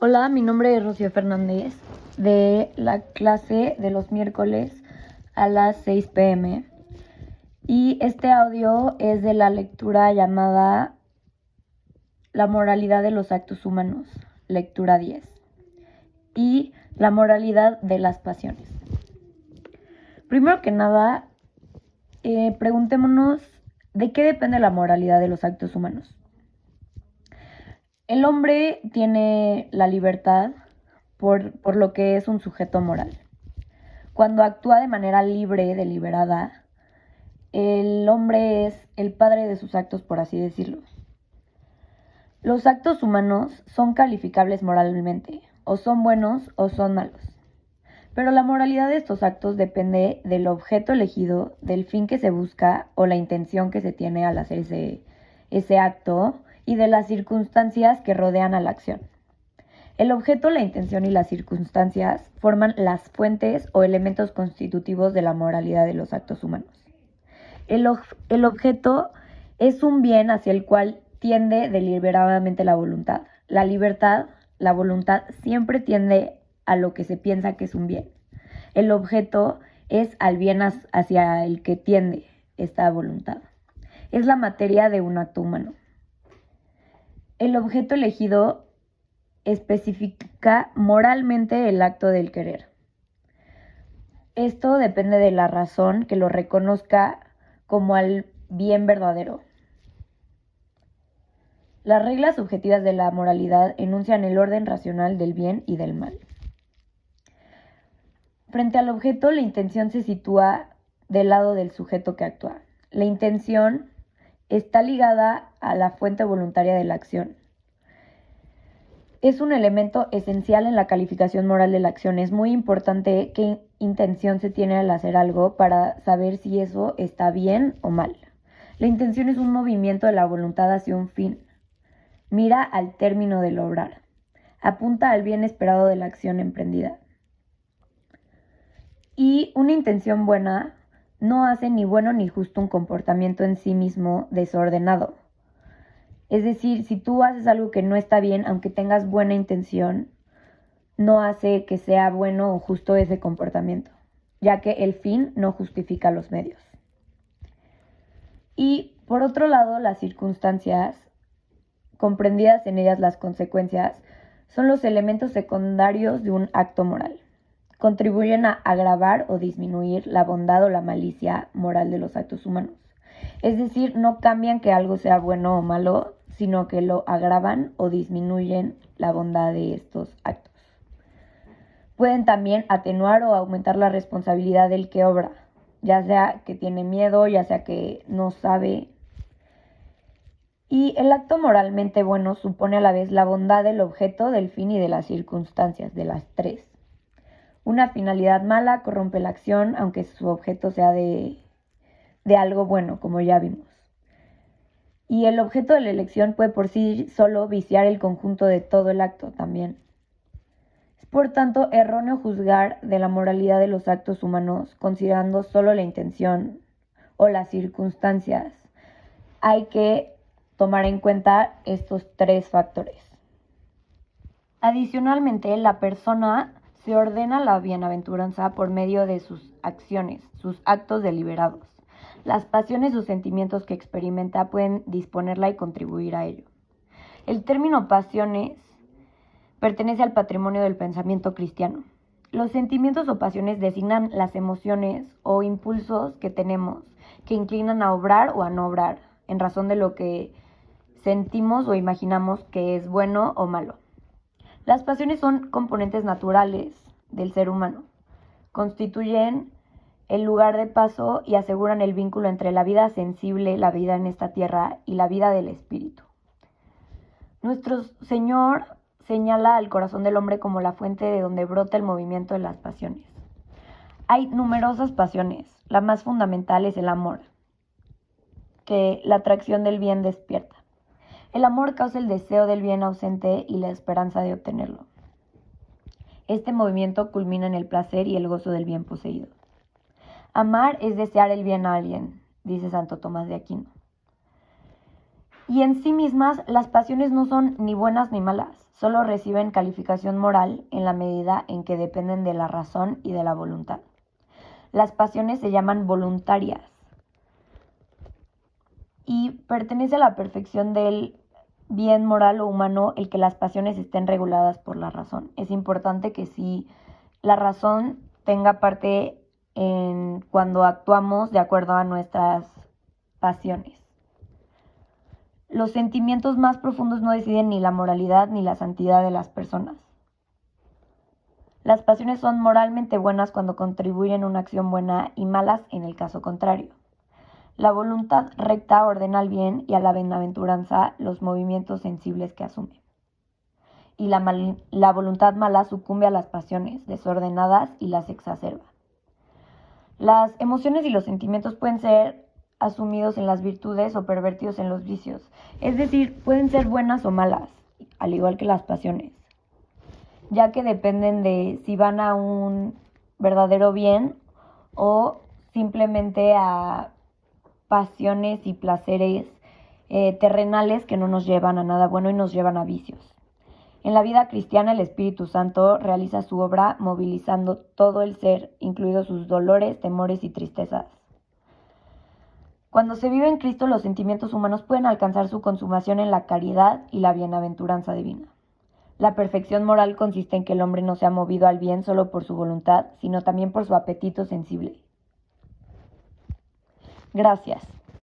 Hola, mi nombre es Rocío Fernández, de la clase de los miércoles a las 6 p.m. Y este audio es de la lectura llamada La moralidad de los actos humanos, lectura 10, y la moralidad de las pasiones. Primero que nada, preguntémonos de qué depende la moralidad de los actos humanos. El hombre tiene la libertad por lo que es un sujeto moral. Cuando actúa de manera libre, deliberada, el hombre es el padre de sus actos, por así decirlo. Los actos humanos son calificables moralmente, o son buenos o son malos. Pero la moralidad de estos actos depende del objeto elegido, del fin que se busca o la intención que se tiene al hacer ese acto y de las circunstancias que rodean a la acción. El objeto, la intención y las circunstancias forman las fuentes o elementos constitutivos de la moralidad de los actos humanos. El objeto es un bien hacia el cual tiende deliberadamente la voluntad. La libertad, la voluntad, siempre tiende a lo que se piensa que es un bien. El objeto es al bien hacia el que tiende esta voluntad. Es la materia de un acto humano. El objeto elegido especifica moralmente el acto del querer. Esto depende de la razón que lo reconozca como al bien verdadero. Las reglas subjetivas de la moralidad enuncian el orden racional del bien y del mal. Frente al objeto, la intención se sitúa del lado del sujeto que actúa. La intención está ligada a la fuente voluntaria de la acción. Es un elemento esencial en la calificación moral de la acción. Es muy importante qué intención se tiene al hacer algo para saber si eso está bien o mal. La intención es un movimiento de la voluntad hacia un fin. Mira al término del obrar. Apunta al bien esperado de la acción emprendida. Y una intención buena no hace ni bueno ni justo un comportamiento en sí mismo desordenado. Es decir, si tú haces algo que no está bien, aunque tengas buena intención, no hace que sea bueno o justo ese comportamiento, ya que el fin no justifica los medios. Y por otro lado, las circunstancias, comprendidas en ellas las consecuencias, son los elementos secundarios de un acto moral. Contribuyen a agravar o disminuir la bondad o la malicia moral de los actos humanos. Es decir, no cambian que algo sea bueno o malo, sino que lo agravan o disminuyen la bondad de estos actos. Pueden también atenuar o aumentar la responsabilidad del que obra, ya sea que tiene miedo, ya sea que no sabe. Y el acto moralmente bueno supone a la vez la bondad del objeto, del fin y de las circunstancias, de las tres. Una finalidad mala corrompe la acción, aunque su objeto sea de algo bueno, como ya vimos. Y el objeto de la elección puede por sí solo viciar el conjunto de todo el acto también. Es por tanto erróneo juzgar de la moralidad de los actos humanos considerando solo la intención o las circunstancias. Hay que tomar en cuenta estos tres factores. Adicionalmente, la persona se ordena la bienaventuranza por medio de sus acciones, sus actos deliberados. Las pasiones o sentimientos que experimenta pueden disponerla y contribuir a ello. El término pasiones pertenece al patrimonio del pensamiento cristiano. Los sentimientos o pasiones designan las emociones o impulsos que tenemos, que inclinan a obrar o a no obrar, en razón de lo que sentimos o imaginamos que es bueno o malo. Las pasiones son componentes naturales del ser humano. Constituyen el lugar de paso y aseguran el vínculo entre la vida sensible, la vida en esta tierra, y la vida del espíritu. Nuestro Señor señala al corazón del hombre como la fuente de donde brota el movimiento de las pasiones. Hay numerosas pasiones. La más fundamental es el amor, que la atracción del bien despierta. El amor causa el deseo del bien ausente y la esperanza de obtenerlo. Este movimiento culmina en el placer y el gozo del bien poseído. Amar es desear el bien a alguien, dice Santo Tomás de Aquino. Y en sí mismas, las pasiones no son ni buenas ni malas, solo reciben calificación moral en la medida en que dependen de la razón y de la voluntad. Las pasiones se llaman voluntarias y pertenece a la perfección del bien moral o humano el que las pasiones estén reguladas por la razón. Es importante que si la razón tenga parte en cuando actuamos de acuerdo a nuestras pasiones. Los sentimientos más profundos no deciden ni la moralidad ni la santidad de las personas. Las pasiones son moralmente buenas cuando contribuyen a una acción buena y malas en el caso contrario. La voluntad recta ordena al bien y a la bienaventuranza los movimientos sensibles que asume. Y la voluntad mala sucumbe a las pasiones desordenadas y las exacerba. Las emociones y los sentimientos pueden ser asumidos en las virtudes o pervertidos en los vicios. Es decir, pueden ser buenas o malas, al igual que las pasiones, ya que dependen de si van a un verdadero bien o simplemente a pasiones y placeres terrenales que no nos llevan a nada bueno y nos llevan a vicios. En la vida cristiana, el Espíritu Santo realiza su obra movilizando todo el ser, incluidos sus dolores, temores y tristezas. Cuando se vive en Cristo, los sentimientos humanos pueden alcanzar su consumación en la caridad y la bienaventuranza divina. La perfección moral consiste en que el hombre no sea movido al bien solo por su voluntad, sino también por su apetito sensible. Gracias.